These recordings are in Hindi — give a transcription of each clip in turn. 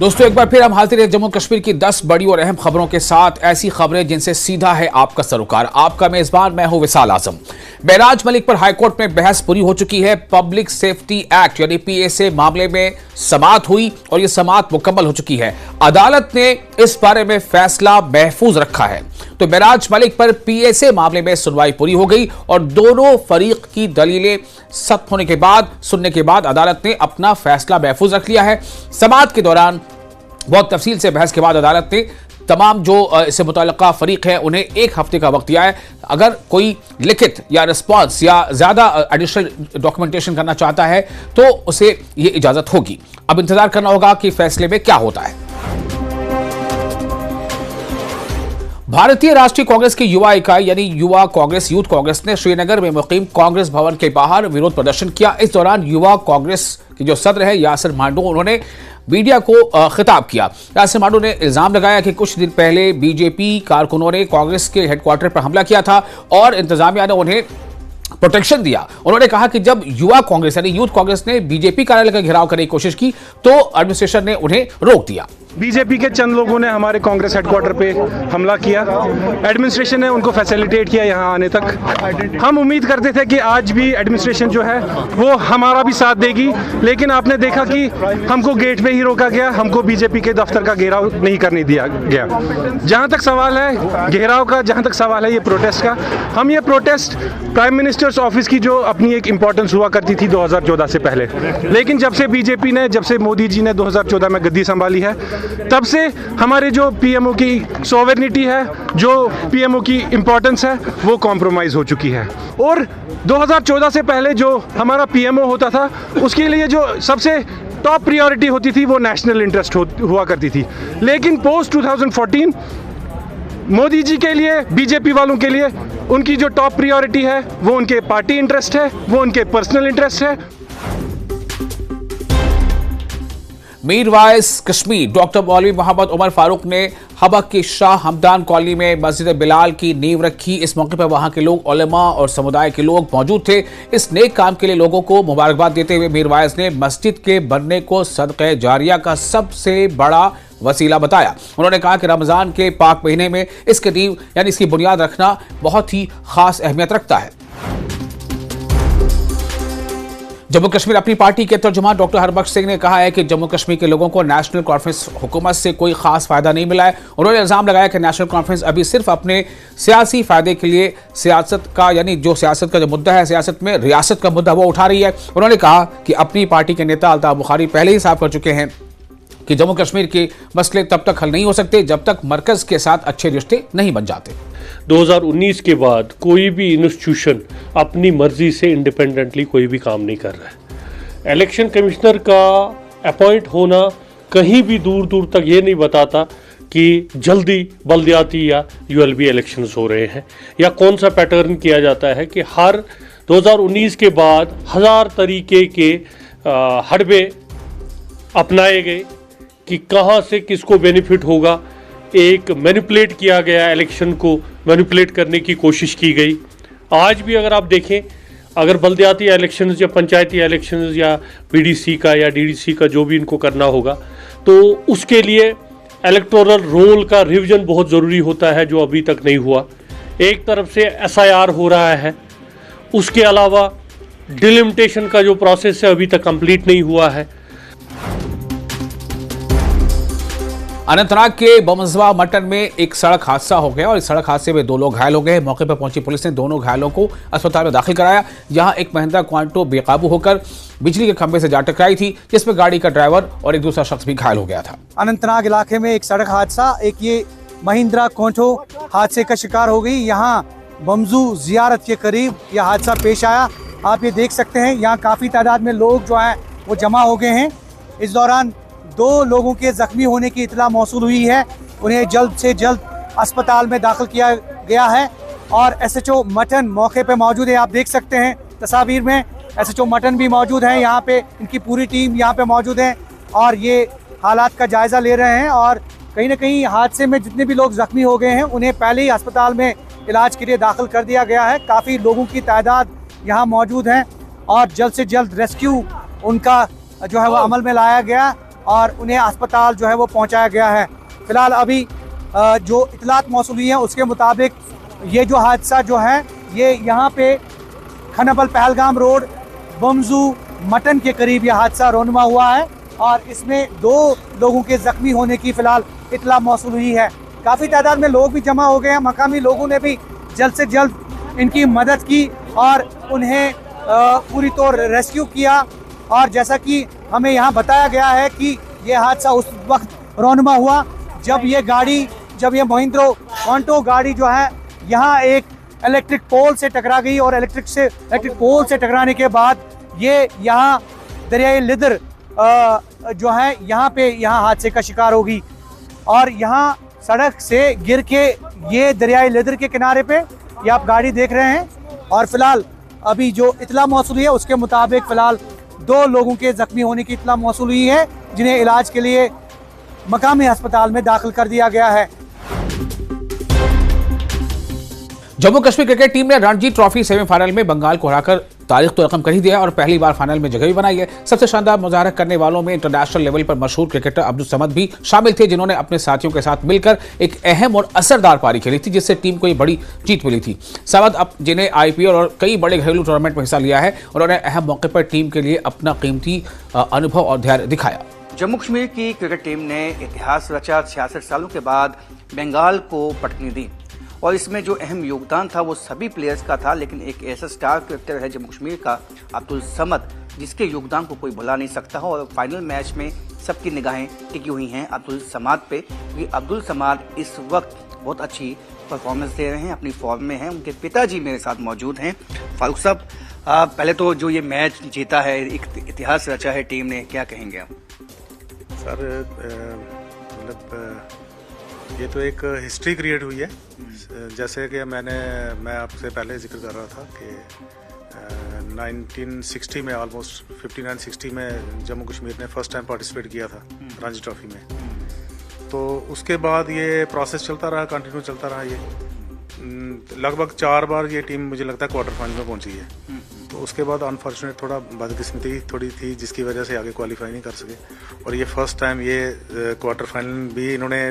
दोस्तों एक बार फिर हम हाजिर हैं जम्मू कश्मीर की 10 बड़ी और अहम खबरों के साथ। ऐसी खबरें जिनसे सीधा है आपका सरोकार। आपका मेजबान मैं हूं विशाल आजम। महराज मलिक पर हाईकोर्ट में बहस पूरी हो चुकी है। पब्लिक सेफ्टी एक्ट यानी पीएसए मामले में समाअत हुई और यह समाअत मुकम्मल हो चुकी है। अदालत ने इस बारे में फैसला महफूज रखा है। तो महराज मलिक पर पीएसए मामले में सुनवाई पूरी हो गई और दोनों फरीक की दलीलें सख्त होने के बाद सुनने के बाद अदालत ने अपना फैसला महफूज रख लिया है। समाअत के दौरान बहुत तफसील से बहस के बाद अदालत ने तमाम जो इससे मुतल्लिका फरीक हैं उन्हें 1 हफ्ते का वक्त दिया है। अगर कोई लिखित या रिस्पांस या ज्यादा एडिशनल डॉक्यूमेंटेशन करना चाहता है तो उसे यह इजाजत होगी। अब इंतजार करना होगा कि फैसले में क्या होता है। भारतीय राष्ट्रीय कांग्रेस की युवा इकाई यानी युवा कांग्रेस यूथ कांग्रेस ने श्रीनगर में मुकीम कांग्रेस भवन के बाहर विरोध प्रदर्शन किया। इस दौरान युवा कांग्रेस के जो सदर है यासिर मांडू, उन्होंने मीडिया को खिताब किया। यासिर मांडू ने इल्जाम लगाया कि कुछ दिन पहले बीजेपी कारकुनों ने कांग्रेस के हेडक्वार्टर पर हमला किया था और इंतजामिया ने उन्हें प्रोटेक्शन दिया। उन्होंने कहा कि जब युवा कांग्रेस यानी यूथ कांग्रेस ने बीजेपी कार्यालय का घेराव करने की कोशिश की तो एडमिनिस्ट्रेशन ने उन्हें रोक दिया। बीजेपी के चंद लोगों ने हमारे कांग्रेस हेडक्वार्टर पे हमला किया। एडमिनिस्ट्रेशन ने उनको फैसिलिटेट किया यहाँ आने तक। हम उम्मीद करते थे कि आज भी एडमिनिस्ट्रेशन जो है वो हमारा भी साथ देगी, लेकिन आपने देखा कि हमको गेट पे ही रोका गया। हमको बीजेपी के दफ्तर का घेराव नहीं करने दिया गया। जहाँ तक सवाल है घेराव का, जहाँ तक सवाल है ये प्रोटेस्ट का, हम ये प्रोटेस्ट प्राइम मिनिस्टर्स ऑफिस की जो अपनी एक इंपॉर्टेंस हुआ करती थी 2014 से पहले, लेकिन जब से बीजेपी ने, जब से मोदी जी ने 2014 में गद्दी संभाली है, तब से हमारे जो पीएमओ की सॉवरेनिटी है, जो पीएमओ की इंपॉर्टेंस है, वो कॉम्प्रोमाइज हो चुकी है। और 2014 से पहले जो हमारा पीएमओ होता था उसके लिए जो सबसे टॉप प्रायोरिटी होती थी वो नेशनल इंटरेस्ट हुआ करती थी। लेकिन पोस्ट 2014 मोदी जी के लिए, बीजेपी वालों के लिए उनकी जो टॉप प्रायोरिटी है वो उनके पार्टी इंटरेस्ट है, वो उनके पर्सनल इंटरेस्ट है। मीरवाइज कश्मीर डॉक्टर मौलवी मोहम्मद उमर फारूक ने हबक की शाह हमदान कॉलोनी में मस्जिद बिलाल की नींव रखी। इस मौके पर वहां के लोग, उलेमा और समुदाय के लोग मौजूद थे। इस नेक काम के लिए लोगों को मुबारकबाद देते हुए मीरवाइज ने मस्जिद के बनने को सदक़े जारिया का सबसे बड़ा वसीला बताया। उन्होंने कहा कि रमजान के पाक महीने में इसकी नींव यानी इसकी बुनियाद रखना बहुत ही खास अहमियत रखता है। जम्मू कश्मीर अपनी पार्टी के तर्जुमान डॉक्टर हरबख्श सिंह ने कहा है कि जम्मू कश्मीर के लोगों को नेशनल कॉन्फ्रेंस हुकूमत से कोई खास फायदा नहीं मिला है। उन्होंने इल्जाम लगाया कि नेशनल कॉन्फ्रेंस अभी सिर्फ अपने सियासी फायदे के लिए सियासत का यानी जो सियासत का जो मुद्दा है, सियासत में रियासत का मुद्दा वो उठा रही है। उन्होंने कहा कि अपनी पार्टी के नेता अल्ताफ बुखारी पहले ही साफ कर चुके हैं कि जम्मू कश्मीर के मसले तब तक हल नहीं हो सकते जब तक मरकज के साथ अच्छे रिश्ते नहीं बन जाते। 2019 के बाद कोई भी इंस्टीट्यूशन अपनी मर्जी से इंडिपेंडेंटली कोई भी काम नहीं कर रहा है। इलेक्शन कमिश्नर का अपॉइंट होना कहीं भी दूर दूर तक ये नहीं बताता कि जल्दी बल्दियाती या यूएलबी इलेक्शंस हो रहे हैं या कौन सा पैटर्न किया जाता है कि हर 2019 के बाद 1000 तरीके के हड़बे अपनाए गए कि कहाँ से किसको बेनिफिट होगा। एक मैनिपुलेट किया गया, इलेक्शन को मैनिपुलेट करने की कोशिश की गई। आज भी अगर आप देखें, अगर बल्दियाती इलेक्शंस या पंचायती इलेक्शंस या बीडीसी का या डीडीसी का जो भी इनको करना होगा तो उसके लिए इलेक्टोरल रोल का रिवीजन बहुत ज़रूरी होता है, जो अभी तक नहीं हुआ। एक तरफ से एसआईआर हो रहा है, उसके अलावा डिलिमिटेशन का जो प्रोसेस है अभी तक कंप्लीट नहीं हुआ है। अनंतनाग के बमजवा मटन में एक सड़क हादसा हो गया और इस सड़क हादसे में 2 लोग घायल हो गए। मौके पर पहुंची पुलिस ने दोनों घायलों को अस्पताल में दाखिल कराया। यहां एक महिंद्रा क्वांटो बेकाबू होकर बिजली के खंभे से जा टकराई थी, जिसमें गाड़ी का ड्राइवर और एक दूसरा शख्स भी घायल हो गया था। अनंतनाग इलाके में एक सड़क हादसा, एक ये महिंद्रा क्वांटो हादसे का शिकार हो गई। यहाँ बमजू जियारत के करीब यह हादसा पेश आया। आप ये देख सकते हैं यहाँ काफ़ी तादाद में लोग जो हैं वो जमा हो गए हैं। इस दौरान 2 लोगों के जख्मी होने की इतला मौसूल हुई है। उन्हें जल्द से जल्द अस्पताल में दाखिल किया गया है और एसएचओ मटन मौके पे मौजूद है। आप देख सकते हैं तस्वीर में एसएचओ मटन भी मौजूद हैं यहाँ पे। इनकी पूरी टीम यहाँ पे मौजूद है और ये हालात का जायज़ा ले रहे हैं। और कहीं ना कहीं हादसे में जितने भी लोग जख्मी हो गए हैं उन्हें पहले ही अस्पताल में इलाज के लिए दाखिल कर दिया गया है। काफ़ी लोगों की तादाद यहाँ मौजूद हैं और जल्द से जल्द रेस्क्यू उनका जो है वो अमल में लाया गया। और उन्हें अस्पताल जो है वो पहुंचाया गया है। फिलहाल अभी जो इतलात मौसूल हुई है उसके मुताबिक ये जो हादसा जो है ये यहाँ पे खनबल पहलगाम रोड बमजू मटन के करीब यह हादसा रोनमा हुआ है और इसमें 2 लोगों के जख्मी होने की फिलहाल इतला मौसूल हुई है। काफ़ी तादाद में लोग भी जमा हो गए हैं। मकामी लोगों ने भी जल्द से जल्द इनकी मदद की और उन्हें पूरी तौर रेस्क्यू किया। और जैसा कि हमें यहाँ बताया गया है कि ये हादसा उस वक्त रोनमा हुआ जब ये महिंद्रा कॉन्टो गाड़ी जो है यहाँ एक इलेक्ट्रिक पोल से टकरा गई और इलेक्ट्रिक पोल से टकराने के बाद ये यहाँ दरियाई लिदर जो है यहाँ हादसे का शिकार होगी और यहाँ सड़क से गिर के ये दरियाई लिदर के किनारे पे ये आप गाड़ी देख रहे हैं। और फिलहाल अभी जो इतला मौसूल है उसके मुताबिक फिलहाल 2 लोगों के जख्मी होने की इतला मौसूल हुई है जिन्हें इलाज के लिए मकामी अस्पताल में दाखिल कर दिया गया है। जम्मू कश्मीर क्रिकेट टीम ने रणजी ट्रॉफी सेमीफाइनल में बंगाल को हराकर तारीख तो रकम कर ही दिया और पहली बार फाइनल में जगह भी बनाई है। सबसे शानदार मुजाहरा करने वालों में इंटरनेशनल लेवल पर मशहूर क्रिकेटर अब्दुल समद भी शामिल थे, जिन्होंने अपने साथियों के साथ मिलकर एक अहम और असरदार पारी खेली थी, जिससे टीम को एक बड़ी जीत मिली थी। समद जिन्हें IPL और कई बड़े घरेलू टूर्नामेंट में हिस्सा लिया है, उन्होंने अहम मौके पर टीम के लिए अपना कीमती अनुभव और धैर्य दिखाया। जम्मू कश्मीर की क्रिकेट टीम ने इतिहास रचा। 66 सालों के बाद बंगाल को पटकनी दी और इसमें जो अहम योगदान था वो सभी प्लेयर्स का था, लेकिन एक ऐसा स्टार क्रिकेटर है जम्मू कश्मीर का अब्दुल समद, जिसके योगदान को कोई भुला नहीं सकता हो। और फाइनल मैच में सबकी निगाहें टिकी हुई हैं अब्दुल समद पे, क्योंकि अब्दुल समद इस वक्त बहुत अच्छी परफॉर्मेंस दे रहे हैं, अपनी फॉर्म में हैं। उनके पिताजी मेरे साथ मौजूद हैं। फारूक साहब, पहले तो जो ये मैच जीता है, एक इतिहास रचा है टीम ने, क्या कहेंगे आप? सर मतलब ये तो एक हिस्ट्री क्रिएट हुई है। जैसे कि मैं आपसे पहले जिक्र कर रहा था कि 1960 में ऑलमोस्ट 59-60 में जम्मू कश्मीर ने फर्स्ट टाइम पार्टिसिपेट किया था रणजी ट्रॉफी में। तो उसके बाद ये प्रोसेस चलता रहा, कंटिन्यू चलता रहा। ये लगभग 4 बार ये टीम मुझे लगता है क्वार्टर फाइनल में पहुंची है। तो उसके बाद अनफॉर्चुनेट थोड़ा बदकिस्मती थोड़ी थी, जिसकी वजह से आगे क्वालिफाई नहीं कर सके। और ये फर्स्ट टाइम ये क्वार्टर फाइनल भी इन्होंने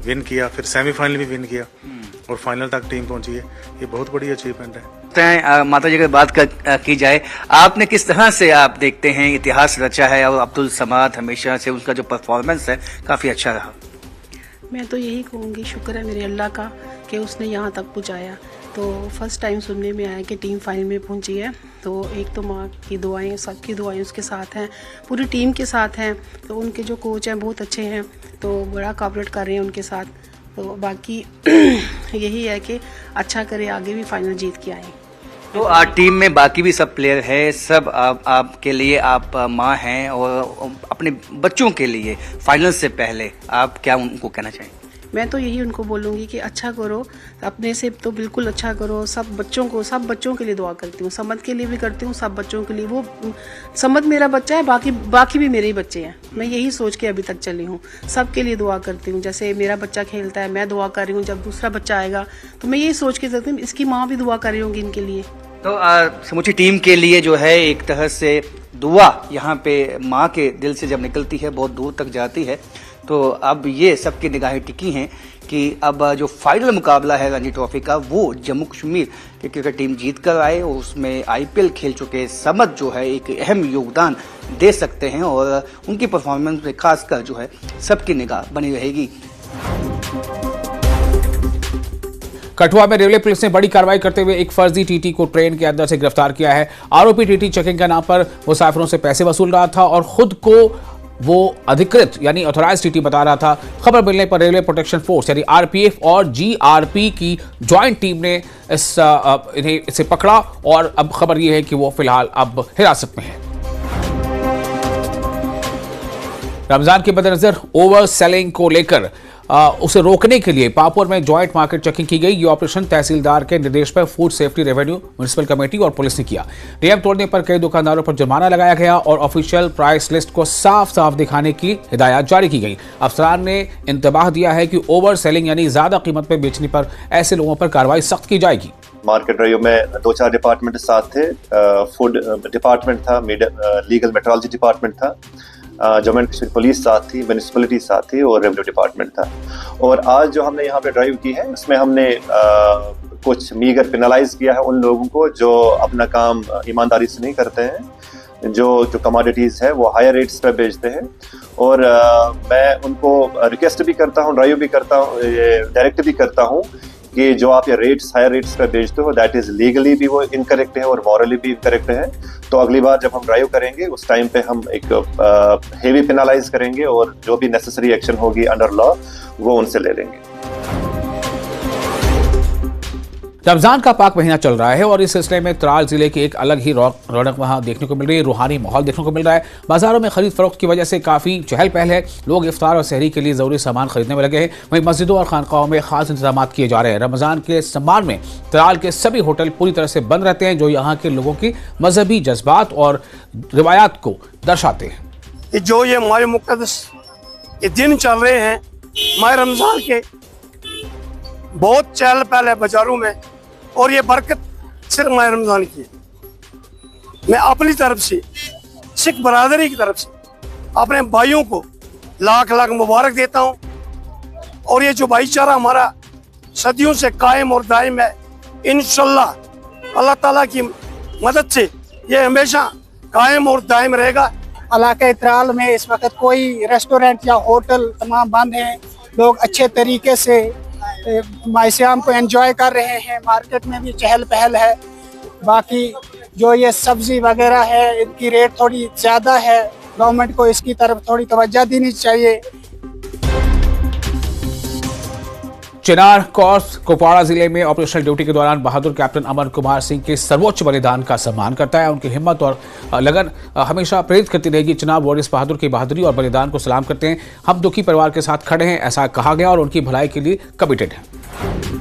विन किया, फिर सेमीफाइनल भी विन किया और फाइनल तक टीम पहुंची है। ये बहुत बड़ी अचीवमेंट है। माता जी की बात की जाए, आपने किस तरह से आप देखते हैं इतिहास रचा है और अब्दुल समद हमेशा से उसका जो परफॉर्मेंस है काफी अच्छा रहा? मैं तो यही कहूँगी, शुक्र है मेरे अल्लाह का कि उसने यहाँ तक पहुँचाया। तो फर्स्ट टाइम सुनने में आया कि टीम फाइनल में पहुंची है, तो एक तो माँ की दुआएं, सबकी दुआएं उसके साथ हैं, पूरी टीम के साथ हैं। तो उनके जो कोच हैं बहुत अच्छे हैं, तो बड़ा कोऑपरेट कर रहे हैं उनके साथ। तो बाकी यही है कि अच्छा करे, आगे भी फाइनल जीत के आए। तो टीम में बाकी भी सब प्लेयर है, सब आपके लिए आप माँ हैं और अपने बच्चों के लिए फाइनल से पहले आप क्या उनको कहना चाहेंगे? मैं तो यही उनको बोलूँगी कि अच्छा करो, अपने से तो बिल्कुल अच्छा करो। सब बच्चों के लिए दुआ करती हूँ, समद के लिए भी करती हूँ, सब बच्चों के लिए। वो समद मेरा बच्चा है, बाकी भी मेरे ही बच्चे हैं। मैं यही सोच के अभी तक चली हूँ, सबके लिए दुआ करती हूँ। जैसे मेरा बच्चा खेलता है, मैं दुआ कर रही हूँ, जब दूसरा बच्चा आएगा तो मैं यही सोच के चलती हूँ इसकी माँ भी दुआ कर रही होंगी इनके लिए। तो समूची टीम के लिए जो है एक तरह से दुआ यहाँ पे माँ के दिल से जब निकलती है बहुत दूर तक जाती है। तो अब ये सबकी निगाहें टिकी हैं कि अब जो फाइनल मुकाबला है रणजी ट्रॉफी का वो जम्मू कश्मीर की क्रिकेट टीम जीत कर आए और उसमें IPL खेल चुके समद जो है एक अहम योगदान दे सकते हैं और उनकी परफॉर्मेंस में खासकर जो है सबकी निगाह बनी रहेगी। कठुआ में रेलवे पुलिस ने बड़ी कार्रवाई करते हुए एक फर्जी टीटी को ट्रेन के अंदर से गिरफ्तार किया है। आरोपी टीटी चेकिंग के नाम पर मुसाफिरों से पैसे वसूल रहा था और खुद को वो अधिकृत यानी ऑथोराइज टीटी बता रहा था। खबर मिलने पर रेलवे प्रोटेक्शन फोर्स यानी RPF और GRP की ज्वाइंट टीम ने इसे पकड़ा और अब खबर यह है कि वो फिलहाल अब हिरासत में है। रमजान के मद्देनजर ओवर सेलिंग को लेकर उसे रोकने के लिए पापुर में ज्वाइंट मार्केट चेकिंग की गई। ये ऑपरेशन तहसीलदार के निर्देश पर food safety, revenue, municipal committee और पुलिस ने किया। नियम तोड़ने पर कई दुकानदारों पर जुर्माना लगाया गया और ऑफिशियल प्राइस लिस्ट को साफ साफ दिखाने की हिदायत जारी की गई। अफसरान ने इंतबाह दिया है कि ओवर सेलिंग यानी ज्यादा कीमत पर बेचने पर ऐसे लोगों पर कार्रवाई सख्त की जाएगी। मार्केट ड्राइव में 2-4 डिपार्टमेंट साथ थे। फूड डिपार्टमेंट था, लीगल मेट्रोलॉजी डिपार्टमेंट था, जम्मू एंड कश्मीर पुलिस साथ थी, म्यूनिसिपलिटी साथ थी और रेवेन्यू डिपार्टमेंट था। और आज जो हमने यहाँ पे ड्राइव की है उसमें हमने कुछ मीगर पेनलाइज किया है उन लोगों को जो अपना काम ईमानदारी से नहीं करते हैं, जो कमोडिटीज़ है वो हायर रेट्स पे बेचते हैं। और मैं उनको रिक्वेस्ट भी करता हूँ, ड्राइव भी करता हूँ, डायरेक्ट भी करता हूँ कि जो आप ये रेट्स हायर रेट्स पे बेचते हो दैट इज़ लीगली भी वो इनकरेक्ट है और मॉरली भी इनकरेक्ट है। तो अगली बार जब हम ड्राइव करेंगे उस टाइम पे हम एक हेवी पेनलाइज करेंगे और जो भी नेसेसरी एक्शन होगी अंडर लॉ वो उनसे ले लेंगे। रमजान का पाक महीना चल रहा है और इस सिलसिले में त्राल जिले की एक अलग ही रौनक वहां देखने को मिल रही है, रूहानी माहौल देखने को मिल रहा है। बाजारों में खरीद फरोख्त की वजह से काफ़ी चहल पहल है, लोग इफ्तार और सहरी के लिए ज़रूरी सामान खरीदने में लगे हैं। वहीं मस्जिदों और खानकाहों में खास इंतजाम किए जा रहे हैं। रमजान के सम्मान में त्राल के सभी होटल पूरी तरह से बंद रहते हैं, जो यहाँ के लोगों की मजहबी जज्बात और रिवायात को दर्शाते हैं। जो ये माह मुक़द्दस ये दिन चल रहे हैं माह रमजान के, बहुत चहल पहल है बाजारों में और ये बरकत सिर्फ माह रमजान की है। मैं अपनी तरफ से सिख बरादरी की तरफ से अपने भाइयों को लाख लाख मुबारक देता हूँ। और ये जो भाईचारा हमारा सदियों से कायम और दायम है, इंशाल्लाह अल्लाह ताला की मदद से ये हमेशा कायम और दायम रहेगा। इलाके त्राल में इस वक्त कोई रेस्टोरेंट या होटल तमाम बंद हैं। लोग अच्छे तरीके से मायसियाम को एंजॉय कर रहे हैं। मार्केट में भी चहल पहल है। बाकी जो ये सब्जी वगैरह है इनकी रेट थोड़ी ज़्यादा है, गवर्नमेंट को इसकी तरफ थोड़ी तवज्जो देनी चाहिए। चिनार कोर्स कुपवाड़ा जिले में ऑपरेशनल ड्यूटी के दौरान बहादुर कैप्टन अमर कुमार सिंह के सर्वोच्च बलिदान का सम्मान करता है। उनकी हिम्मत और लगन हमेशा प्रेरित करती रहेगी। चिनार वॉरियर्स बहादुर की बहादुरी और बलिदान को सलाम करते हैं। हम दुखी परिवार के साथ खड़े हैं, ऐसा कहा गया और उनकी भलाई के लिए कमिटेड हैं।